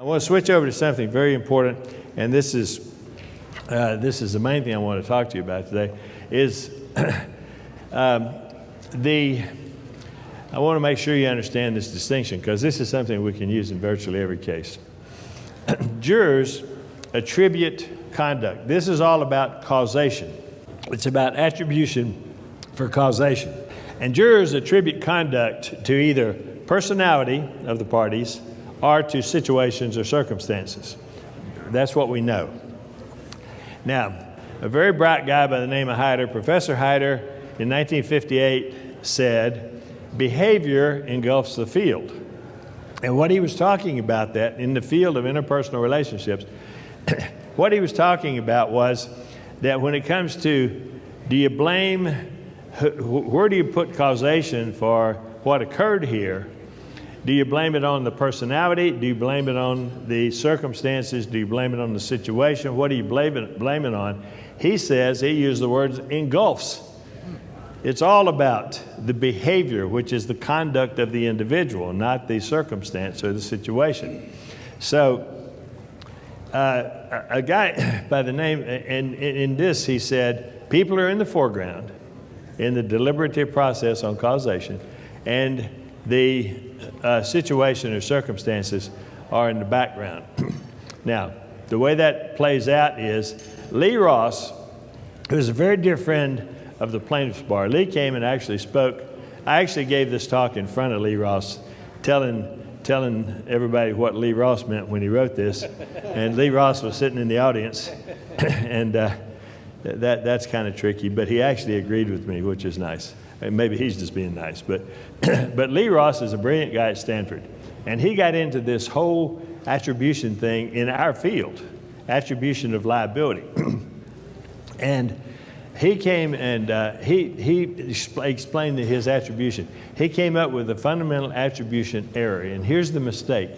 want to switch over to something very important, and this is the main thing I want to talk to you about today, is I want to make sure you understand this distinction, because this is something we can use in virtually every case. Jurors attribute conduct. This is all about causation. It's about attribution for causation. And jurors attribute conduct to either personality of the parties or to situations or circumstances. That's what we know. Now, a very bright guy by the name of Hyder, Professor Hyder, in 1958 said, behavior engulfs the field. And what he was talking about that in the field of interpersonal relationships, what he was talking about was that when it comes to, do you blame, where do you put causation for what occurred here? Do you blame it on the personality? Do you blame it on the circumstances? Do you blame it on the situation? What do you blame it on? He says, he used the words engulfs. It's all about the behavior, which is the conduct of the individual, not the circumstance or the situation. So a guy by the name, and in this he said, people are in the foreground in the deliberative process on causation, and the situation or circumstances are in the background. Now, the way that plays out is Lee Ross, who's a very dear friend of the plaintiff's bar. Lee came and actually spoke. I actually gave this talk in front of Lee Ross, telling everybody what Lee Ross meant when he wrote this. And Lee Ross was sitting in the audience, and that's kind of tricky, but he actually agreed with me, which is nice. And maybe he's just being nice, but Lee Ross is a brilliant guy at Stanford, and he got into this whole attribution thing in our field, attribution of liability. And he came and he explained his attribution. He came up with a fundamental attribution error, and here's the mistake.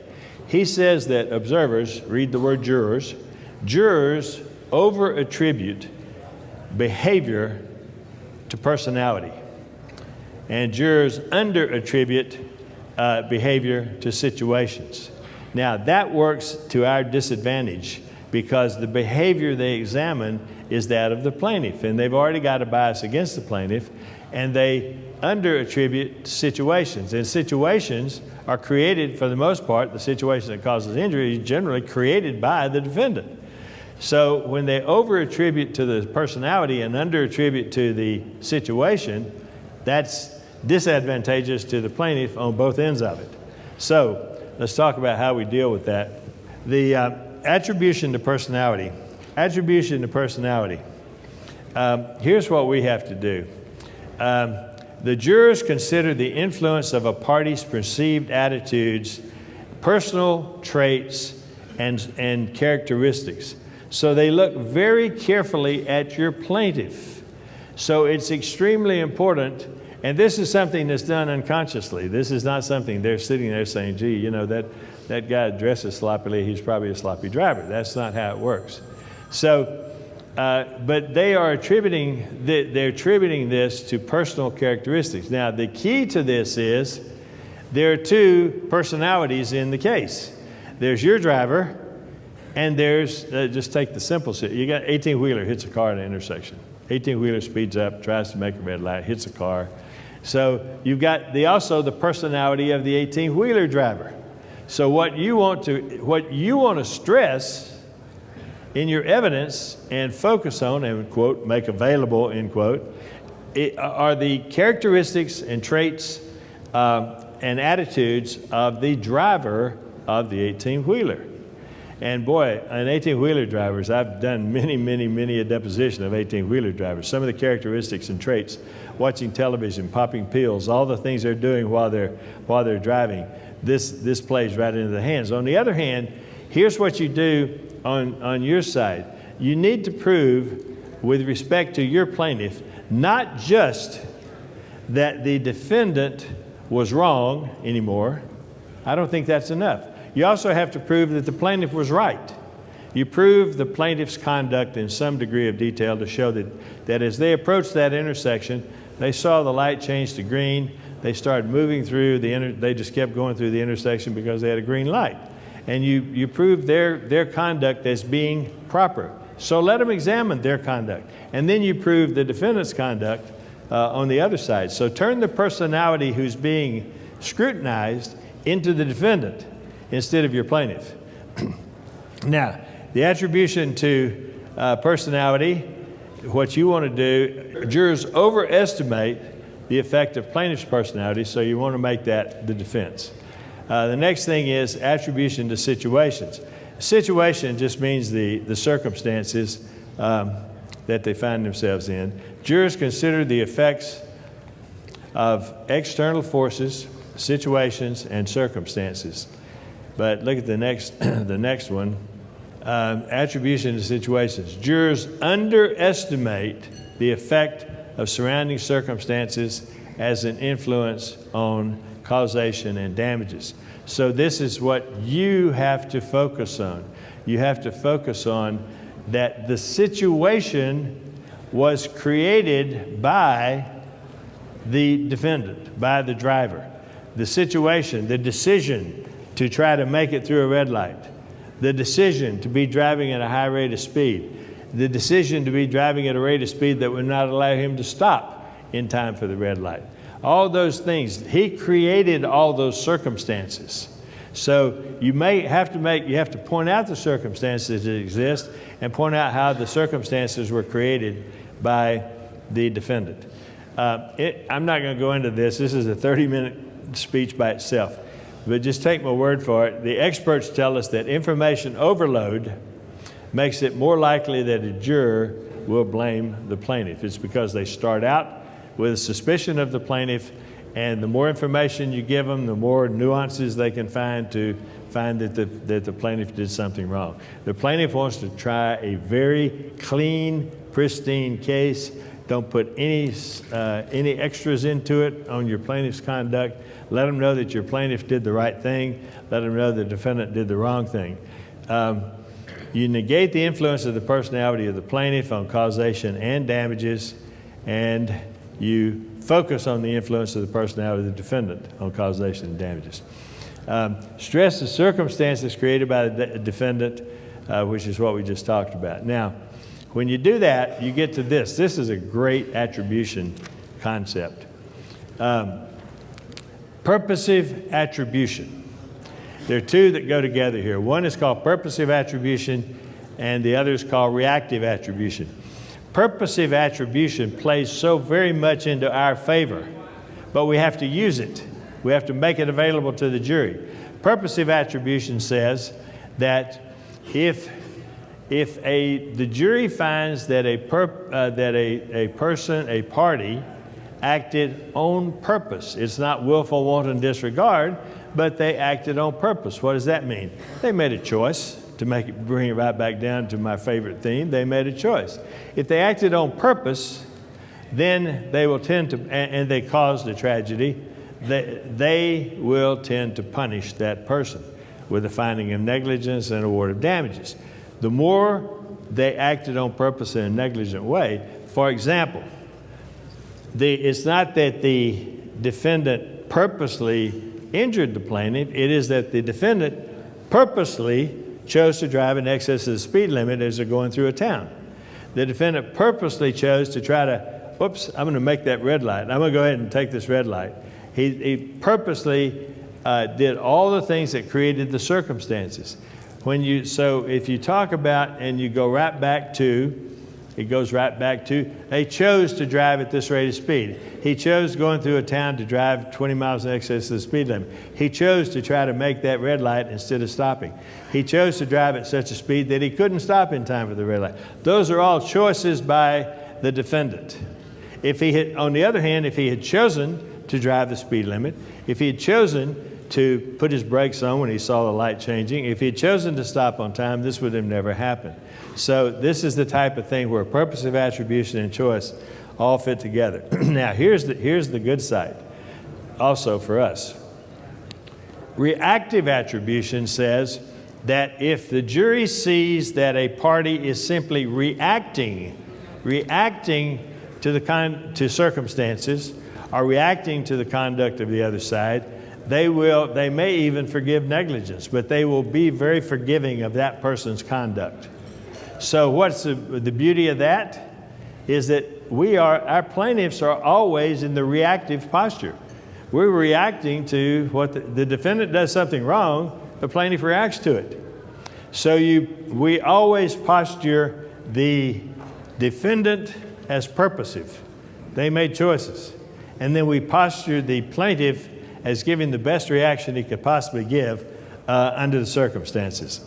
He says that observers, read the word jurors over-attribute behavior to personality, and jurors under-attribute behavior to situations. Now, that works to our disadvantage, because the behavior they examine is that of the plaintiff, and they've already got a bias against the plaintiff, and they under-attribute situations. And situations are created, for the most part, the situation that causes injury is generally created by the defendant. So when they over-attribute to the personality and under-attribute to the situation, that's disadvantageous to the plaintiff on both ends of it. So let's talk about how we deal with that. The attribution to personality. Attribution to personality. Here's what we have to do. The jurors consider the influence of a party's perceived attitudes, personal traits, and characteristics. So they look very carefully at your plaintiff. So it's extremely important, and this is something that's done unconsciously. This is not something they're sitting there saying, gee, you know, that guy dresses sloppily, he's probably a sloppy driver. That's not how it works. So, but they are attributing this to personal characteristics. Now, the key to this is there are two personalities in the case. There's your driver, and there's, just take the simple, you got 18-wheeler hits a car at an intersection. 18-wheeler speeds up, tries to make a red light, hits a car. So you've got also the personality of the 18-wheeler driver. So what you want to stress in your evidence and focus on and, quote, make available, end quote, are the characteristics and traits and attitudes of the driver of the 18-wheeler. And boy, an 18-wheeler drivers, I've done many a deposition of 18-wheeler drivers. Some of the characteristics and traits, watching television, popping pills, all the things they're doing while they're driving, this plays right into the hands. On the other hand, here's what you do on your side. You need to prove, with respect to your plaintiff, not just that the defendant was wrong anymore. I don't think that's enough. You also have to prove that the plaintiff was right. You prove the plaintiff's conduct in some degree of detail to show that as they approached that intersection, they saw the light change to green. They started moving through they just kept going through the intersection because they had a green light. and you prove their conduct as being proper. So let them examine their conduct. And then you prove the defendant's conduct on the other side. So turn the personality who's being scrutinized into the defendant instead of your plaintiff. Now, the attribution to personality, what you want to do, jurors overestimate the effect of plaintiff's personality, so you want to make that the defense. The next thing is attribution to situations. Situation just means the circumstances that they find themselves in. Jurors consider the effects of external forces, situations, and circumstances. But look at the next one. Attribution to situations. Jurors underestimate the effect of surrounding circumstances as an influence on causation and damages. So this is what you have to focus on. You have to focus on that the situation was created by the defendant, by the driver. The situation, the decision to try to make it through a red light, the decision to be driving at a high rate of speed, the decision to be driving at a rate of speed that would not allow him to stop in time for the red light. All those things, he created all those circumstances. So you have to point out the circumstances that exist and point out how the circumstances were created by the defendant. I'm not going to go into this. This is a 30-minute speech by itself. But just take my word for it. The experts tell us that information overload makes it more likely that a juror will blame the plaintiff. It's because they start out with a suspicion of the plaintiff, and the more information you give them, the more nuances they can find to find that the plaintiff did something wrong. The plaintiff wants to try a very clean, pristine case. Don't put any extras into it on your plaintiff's conduct. Let them know that your plaintiff did the right thing. Let them know the defendant did the wrong thing. You negate the influence of the personality of the plaintiff on causation and damages, and you focus on the influence of the personality of the defendant on causation and damages. Stress the circumstances created by the defendant, which is what we just talked about. Now, when you do that, you get to this. This is a great attribution concept. Purposive attribution. There are two that go together here. One is called purposive attribution, and the other is called reactive attribution. Purposive attribution plays so very much into our favor, but we have to use it. We have to make it available to the jury. Purposive attribution says that if the jury finds that a party acted on purpose, it's not willful, wanton disregard, but they acted on purpose. What does that mean? They made a choice. To bring it right back down to my favorite theme, they made a choice. If they acted on purpose, then they will tend to, and they caused a tragedy, they will tend to punish that person with a finding of negligence and award of damages. The more they acted on purpose in a negligent way, for example, it's not that the defendant purposely injured the plaintiff, it is that the defendant purposely chose to drive in excess of the speed limit as they're going through a town. The defendant purposely chose to try to, whoops, I'm going to make that red light. I'm going to go ahead and take this red light. He purposely did all the things that created the circumstances. So if you talk about, and you go right back to, it goes right back to, they chose to drive at this rate of speed. He chose going through a town to drive 20 miles in excess of the speed limit. He chose to try to make that red light instead of stopping. He chose to drive at such a speed that he couldn't stop in time for the red light. Those are all choices by the defendant. On the other hand, if he had chosen to drive the speed limit, if he had chosen to put his brakes on when he saw the light changing, if he had chosen to stop on time, this would have never happened. So this is the type of thing where purposive attribution and choice all fit together. Now, here's the good side also for us. Reactive attribution says that if the jury sees that a party is simply reacting to circumstances or reacting to the conduct of the other side, they may even forgive negligence, but they will be very forgiving of that person's conduct. So what's the beauty of that is that our plaintiffs are always in the reactive posture. We're reacting to what the defendant does something wrong, the plaintiff reacts to it. So we always posture the defendant as purposive. They made choices. And then we posture the plaintiff as giving the best reaction he could possibly give under the circumstances.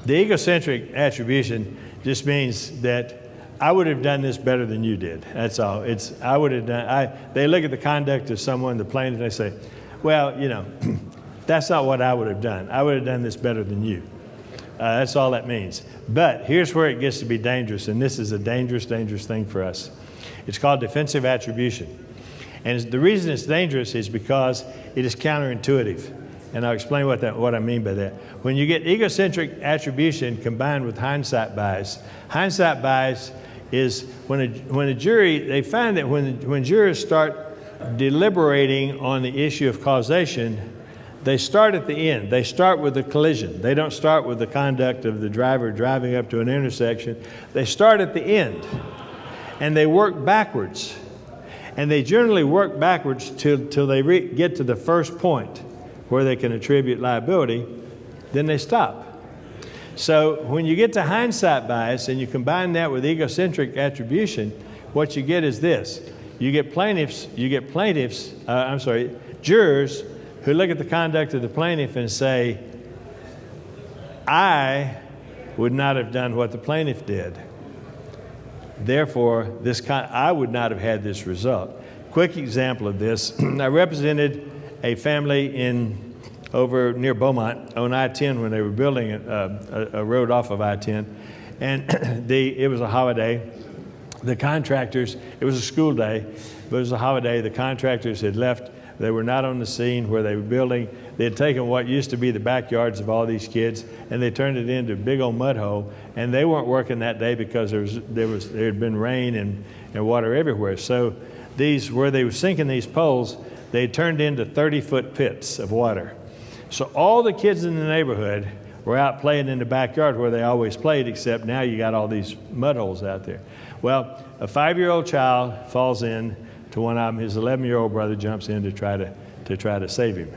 The egocentric attribution just means that I would have done this better than you did. That's all. I would have done. They look at the conduct of someone, the plaintiff, and they say, well, that's not what I would have done. I would have done this better than you. That's all that means. But here's where it gets to be dangerous, and this is a dangerous, dangerous thing for us. It's called defensive attribution. And the reason it's dangerous is because it is counterintuitive. And I'll explain what I mean by that. When you get egocentric attribution combined with hindsight bias is when a jury, they find that when jurors start deliberating on the issue of causation, they start at the end. They start with the collision. They don't start with the conduct of the driver driving up to an intersection. They start at the end, and they work backwards. And they generally work backwards till they get to the first point where they can attribute liability, then they stop. So when you get to hindsight bias and you combine that with egocentric attribution, what you get is this. You get jurors who look at the conduct of the plaintiff and say, I would not have done what the plaintiff did. Therefore, I would not have had this result. Quick example of this. I represented a family over near Beaumont on I-10 when they were building a road off of I-10. And it was a holiday. The contractors, it was a school day, but it was a holiday. The contractors had left. They were not on the scene where they were building. They had taken what used to be the backyards of all these kids, and they turned it into a big old mud hole. And they weren't working that day because there had been rain and water everywhere. So where they were sinking these poles, they turned into 30-foot pits of water. So all the kids in the neighborhood were out playing in the backyard where they always played, except now you got all these mud holes out there. Well, a 5-year-old child falls in to one of them. His 11-year-old brother jumps in to try to save him.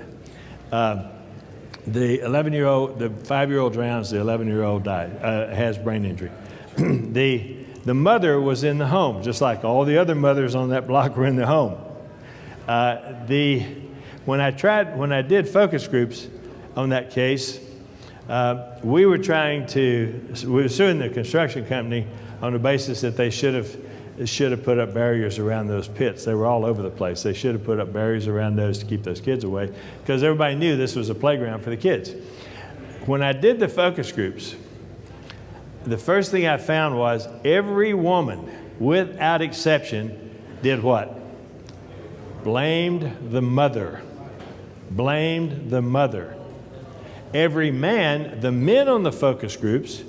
The 5-year-old drowns. The 11-year-old has brain injury. The mother was in the home, just like all the other mothers on that block were in the home. When I did focus groups on that case, we were suing the construction company on the basis that they should have put up barriers around those pits. They were all over the place. They should have put up barriers around those to keep those kids away, because everybody knew this was a playground for the kids. When I did the focus groups, the first thing I found was every woman, without exception, did what? Blamed the mother. Blamed the mother. Every man, the men on the focus groups,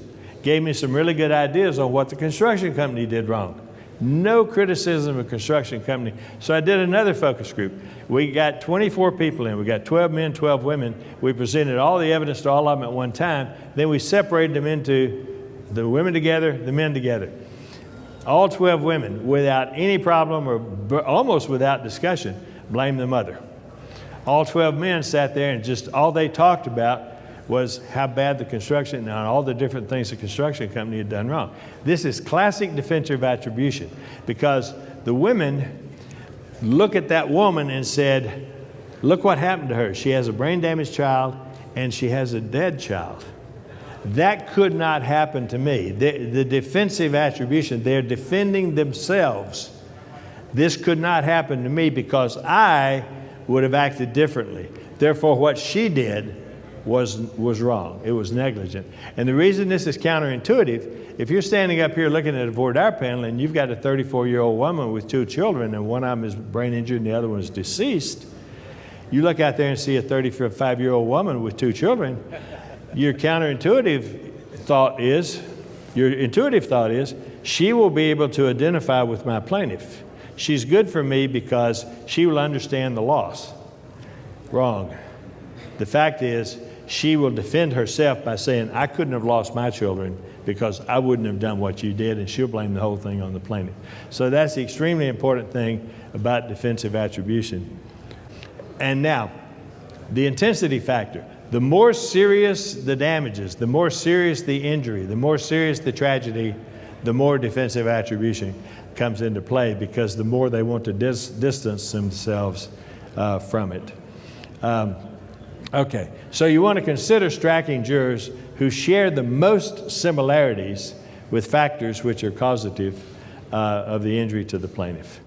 gave me some really good ideas on what the construction company did wrong. No criticism of construction company. So I did another focus group. We got 24 people in. We got 12 men, 12 women. We presented all the evidence to all of them at one time. Then we separated them into the women together, the men together. All 12 women, without any problem or almost without discussion, blamed the mother. All 12 men sat there and just all they talked about was how bad the construction and all the different things the construction company had done wrong. This is classic defensive attribution, because the women look at that woman and said, look what happened to her. She has a brain damaged child and she has a dead child. That could not happen to me. The defensive attribution, they're defending themselves. This could not happen to me because I would have acted differently. Therefore, what she did was wrong. It was negligent. And the reason this is counterintuitive, if you're standing up here looking at a voir dire panel and you've got a 34-year-old woman with 2 children and one of them is brain injured and the other one is deceased, you look out there and see a 35-year-old woman with 2 children, your intuitive thought is, she will be able to identify with my plaintiff. She's good for me because she will understand the loss. Wrong. The fact is, she will defend herself by saying, I couldn't have lost my children because I wouldn't have done what you did, and she'll blame the whole thing on the plaintiff. So that's the extremely important thing about defensive attribution. And now, the intensity factor. The more serious the damages, the more serious the injury, the more serious the tragedy, the more defensive attribution comes into play, because the more they want to distance themselves from it. Okay, so you want to consider striking jurors who share the most similarities with factors which are causative of the injury to the plaintiff.